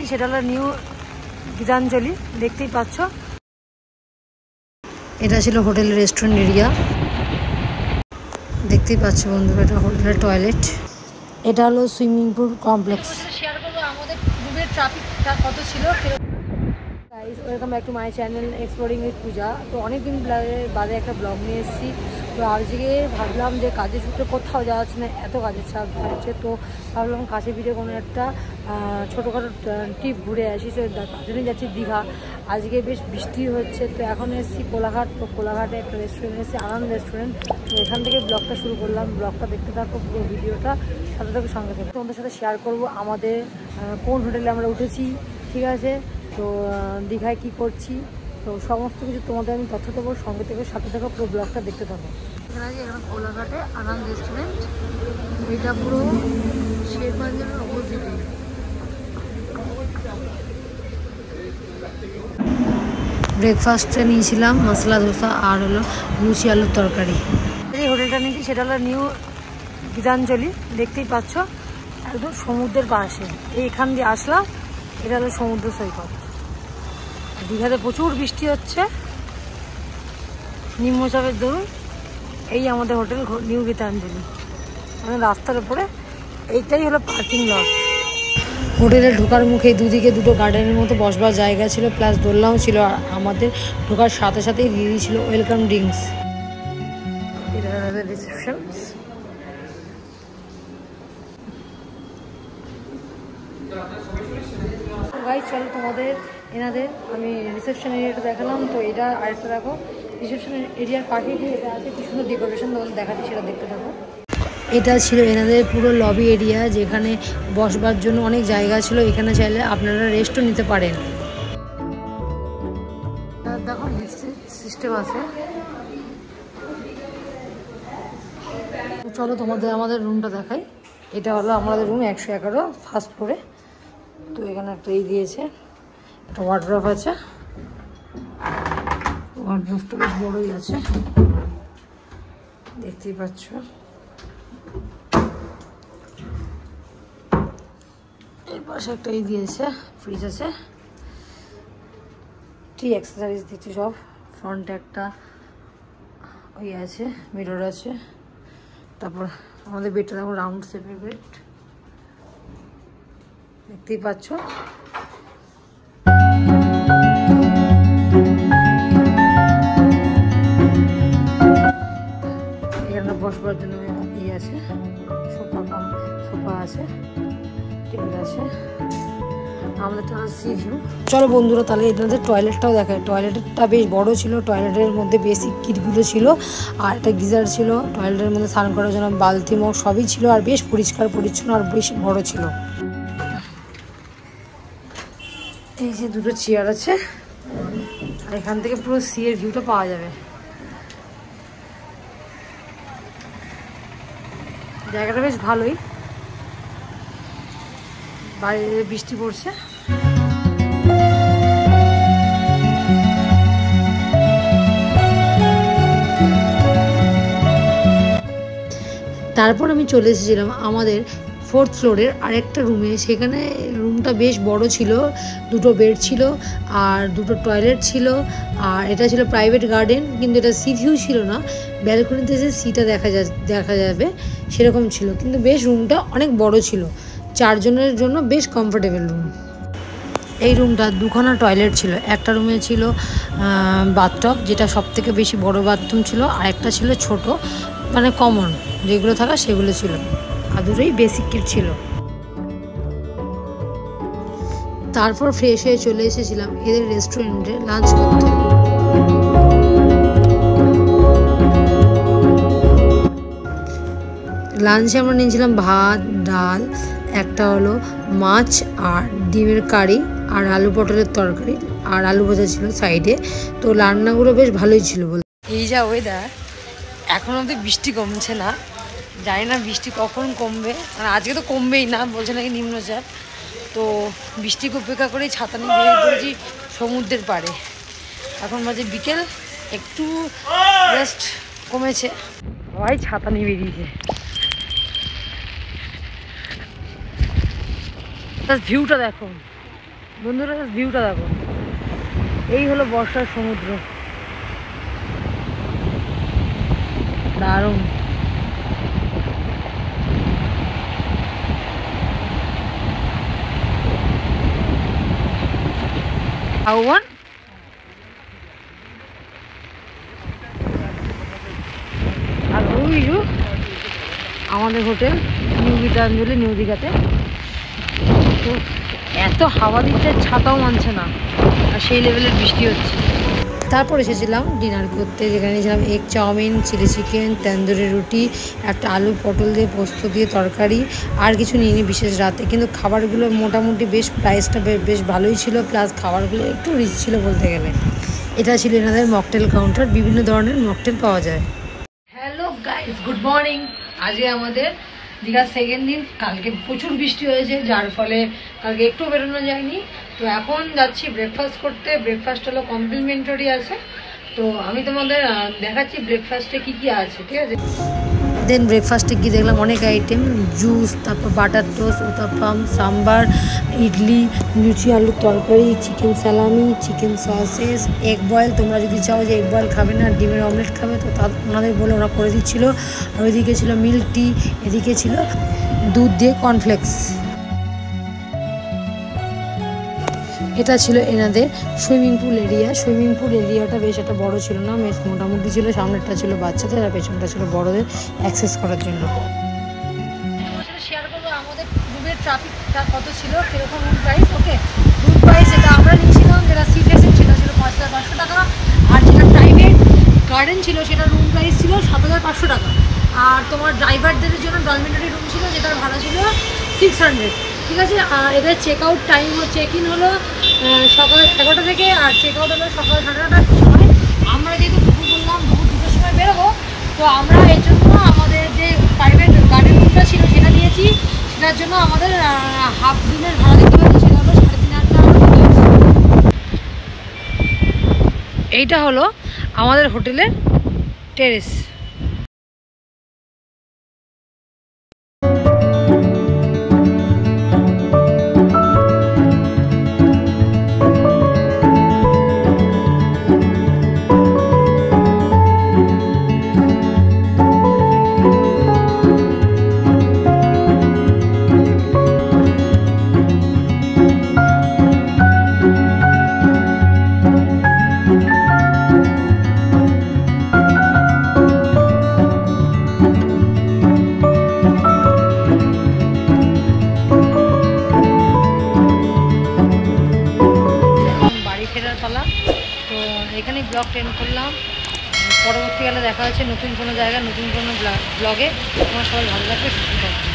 সেটা হলো নিউ গীতাঞ্জলি, দেখতেই পাচ্ছ। এটা ছিল হোটেলের রেস্টুরেন্ট এরিয়া, দেখতেই পাচ্ছ বন্ধুরা। এটা হোটেলের টয়লেট, এটা হলো সুইমিং পুল কমপ্লেক্স। শেয়ার করবো আমাদের রুমের ট্রাফিকটা কত ছিল। Guys, welcome back to my channel exploring with Puja. তো অনেকদিন বাদে একটা ব্লগ নিয়ে এসেছি। তো আজকে ভাবলাম যে কাজের সূত্রে কোথাও যাওয়া যাচ্ছে না, এত কাজের চাপ থাকছে। তো ভাবলাম কাছে ফিরে কোনো একটা ছোটোখাটো ট্রিপ ঘুরে আসি। তো তার জন্যই যাচ্ছি দীঘা। আজকে বেশ বৃষ্টি হচ্ছে। তো এখন এসেছি কোলাঘাট। তো কোলাঘাটে একটা রেস্টুরেন্ট এসেছি, আনন্দ রেস্টুরেন্ট। তো এখান থেকে ব্লগটা শুরু করলাম। ব্লগটা দেখতে থাকো, পুরো ভিডিওটা সাথে থাকো, সঙ্গে থাকো। তোমাদের সাথে শেয়ার করবো আমাদের কোন হোটেলে আমরা উঠেছি, ঠিক আছে। তো দীঘায় কী করছি, তো সমস্ত কিছু তোমাদের আমি তথ্য দেবো। সঙ্গে থেকে সাথে থাকো, পুরো ব্লগটা দেখতে থাকো। এখানে আছে এখন কোলাঘাটে আনন্দ রেস্টুরেন্ট। এটা পুরো শেরগঞ্জের অপোজিটে। ব্রেকফাস্টে নিয়েছিলাম মশলা ধোসা আর হলো লুচি আলুর তরকারি। এই হোটেলটা নিয়েছি সেটা হলো নিউ গীতাঞ্জলি, দেখতেই পাচ্ছ, একদম সমুদ্রের পাশে। এইখান দিয়ে আসলাম, এটা হলো সমুদ্র সৈকত। দীঘাতে প্রচুর বৃষ্টি হচ্ছে, নিম্নচাপের দরুন। এই আমাদের হোটেল নিউ গীতাঞ্জলি, মানে রাস্তার উপরে। এইটাই হলো পার্কিং লট। হোটেলে ঢোকার মুখে দুদিকে দুটো গার্ডেনের মতো বসবার জায়গা ছিল, প্লাস দোলনাও ছিল। আর আমাদের ঢোকার সাথে সাথেই দিয়ে দিয়েছিল ওয়েলকাম ড্রিঙ্কস। এটা আমাদের রিসেপশন। গাইস, চলো তোমাদের এনাদের আমি রিসেপশন এরিয়াটা দেখালাম। তো এটা আরেকটা দেখো, রিসেপশন এরিয়ার পাশে যে এটা আছে, কি সুন্দর ডেকোরেশন তোমাদের দেখাচ্ছি, সেটা দেখতে থাকো। এটা ছিল এনাদের পুরো লবি এরিয়া, যেখানে বসবার জন্য অনেক জায়গা ছিল। এখানে চাইলে আপনারা রেস্টও নিতে পারেন। দেখো সিস্টেম আছে। চলো তোমাদের আমাদের রুমটা দেখাই। এটা হলো আমাদের রুম 111 ফার্স্ট ফ্লোরে। তো এখানে একটা দিয়েছে, একটা ওয়ার্ড্রপ আছে। ওয়ার্ড্রপটা বেশ বড়ই আছে, দেখতেই পাচ্ছ। এই পাশে একটা দিয়েছে, ফ্রিজ আছে, ঠিক অ্যাক্সেসরিজ দিচ্ছে সব। ফ্রন্টে একটা আছে, মিরর আছে। তারপর আমাদের বেডটা দেখো, রাউন্ড শেপের বেড, দেখতেই পাচ্ছ। এখানে বসবার জন্য আছে, সোফা আছে, টেবিল আছে। আমাদেরটা সি ভিউ। চলো বন্ধুরা, তাহলে এনাদের টয়লেটটাও দেখায়। টয়লেটটা বেশ বড় ছিল। টয়লেটের মধ্যে বেসিক কিটগুলো ছিল, আর একটা গিজার ছিল। টয়লেটের মধ্যে স্নান করার জন্য বালতি মগ সবই ছিল, আর বেশ পরিষ্কার পরিচ্ছন্ন, আর বেশ বড় ছিল। এই যে দুটো চেয়ার আছে, আর এখান থেকে পুরো সি এর ভিউটা পাওয়া যাবে। জায়গাটা বেশ ভালোই, বাইরে বৃষ্টি পড়ছে। তারপর আমি চলে এসেছিলাম আমাদের 4th ফ্লোরের আরেকটা রুমে। সেখানে রুমটা বেশ বড় ছিল, দুটো বেড ছিল, আর দুটো টয়লেট ছিল। আর এটা ছিল প্রাইভেট গার্ডেন, কিন্তু এটা সি ভিউ ছিল না। ব্যালকনিতে যে সিটা দেখা যাবে সেরকম ছিল, কিন্তু বেশ রুমটা অনেক বড় ছিল। 4 জনের জন্য বেশ কমফোর্টেবল রুম। এই রুমটা দুখানা টয়লেট ছিল। একটা রুমে ছিল বাথটব, যেটা সব থেকে বেশি বড় বাথরুম ছিল, আর একটা ছিল ছোট, মানে কমন যেগুলো থাকা সেগুলো ছিল, আর দুটোই বেসিক কিট ছিল। তারপর ফ্রেশ হয়ে চলে এসেছিলাম এদের রেস্টুরেন্টে লাঞ্চ করতে। লাঞ্চে আমরা নিয়েছিলাম ভাত, ডাল, একটা হলো মাছ আর ডিমের কারি, আর আলু পটলের তরকারি, আর আলু ভাজা ছিল সাইডে। তো রান্নাগুলো বেশ ভালোই ছিল বলে। এই যা ওয়েদার, এখন অবধি বৃষ্টি কমছে না। জানি না বৃষ্টি কখন কমবে, আর আজকে তো কমবেই না, বলছে নাকি নিম্নচাপ। তো বৃষ্টিকে উপেক্ষা করেই ছাতা নিয়ে বেরিয়ে পড়েছি সমুদ্রের পাড়ে। এখন বাজে বিকেল, একটু জাস্ট কমেছে, সবাই ছাতা নিয়ে বেরিয়েছে। ভিউটা দেখো, বন্ধুরা ভিউটা দেখো, এই হলো বর্ষার সমুদ্র, দারুণ। আহ্বান আর ওই আমাদের হোটেল নিউ গীতাঞ্জলি, নিউ দীঘাতে। তো এত হাওয়া দিচ্ছে, ছাতাও মানছে না, আর সেই লেভেলের বৃষ্টি হচ্ছে। তারপর এসেছিলাম ডিনার করতে, যেখানে ছিলাম egg chow mein, chilli chicken, tandoori রুটি, একটা আলু পটল দিয়ে পোস্ত দিয়ে তরকারি, আর কিছু নিইনি বিশেষ রাতে। কিন্তু খাবারগুলো মোটামুটি বেশ প্রাইসটা বেশ ভালোই ছিল, প্লাস খাবারগুলো একটু রিচ ছিল বলতে গেলে। এটা ছিল এনাদের মকটেল কাউন্টার, বিভিন্ন ধরনের মকটেল পাওয়া যায়। Hello guys, good morning. আজকে আমাদের দীঘার সেকেন্ড দিন। কালকে প্রচুর বৃষ্টি হয়েছে, যার ফলে কালকে একটু বেরোনো যায়নি। তো এখন যাচ্ছি ব্রেকফাস্ট করতে। ব্রেকফাস্ট হলো কমপ্লিমেন্টারি আছে, তো আমি তোমাদের দেখাচ্ছি ব্রেকফাস্টে কি কি আছে, ঠিক আছে। দেন ব্রেকফাস্টে কি দেখলাম, অনেক আইটেম, জুস, তারপর বাটার টোস্ট, উত্তাপাম, সাম্বার, ইডলি, লুচি আলুর তরকারি, চিকেন সালামি, চিকেন সসেস, এগ বয়েল। তোমরা যদি চাও যে এগ বয়েল খাবে না, ডিমের অমলেট খাবে, তো ওনাদের বলে ওরা করে দিচ্ছিলো। আর ওইদিকে ছিল মিল্ক টি, এদিকে ছিল দুধ দিয়ে কর্নফ্লেক্স। এটা ছিল এনাদের swimming pool area. Swimming pool এরিয়াটা বেশ একটা বড় ছিল না, বেশ মোটামুটি ছিল। সামনেরটা ছিল বাচ্চাদের আর পেছনটা ছিল বড়দের অ্যাক্সেস করার জন্য। শেয়ার করবো আমাদের রুমের ট্রাফিকটা কত ছিল, কীরকম রুম প্রাইস। ওকে, রুম প্রাইস যেটা আমরা নিয়েছিলাম, যেটা সি ফেসিং ছিল 5,500 টাকা। আর যেটা প্রাইভেট গার্ডেন ছিল, সেটা রুম প্রাইস ছিল 7,500 টাকা। আর তোমার ড্রাইভারদের জন্য ডলমেন্টারি রুম ছিল, যেটার ভাড়া ছিল 600, ঠিক আছে। আর এদের check out time, check in হলো সকাল 11টা থেকে, আর চেক আউট হলো সকাল 9টার সময়। আমরা যেহেতু দুপুর বললাম, দুপুর 2টার সময় বেরোবো, তো আমরা এর জন্য আমাদের যে প্রাইভেট গার্ডেন রুমটা ছিল সেটা নিয়েছি। সেটার জন্য আমাদের হাফ দিনের ভাড়া দিতে হয়েছে, সেটা হলো 3,500 টাকা। এইটা হলো আমাদের হোটেলের টেরেস। তো এখানেই ব্লগ এন্ড করলাম। পরবর্তীকালে দেখা হচ্ছে নতুন কোনো জায়গা, নতুন কোনো ব্লগে। তোমার সবাই ভালো লাগবে, সুস্থ থাকবে।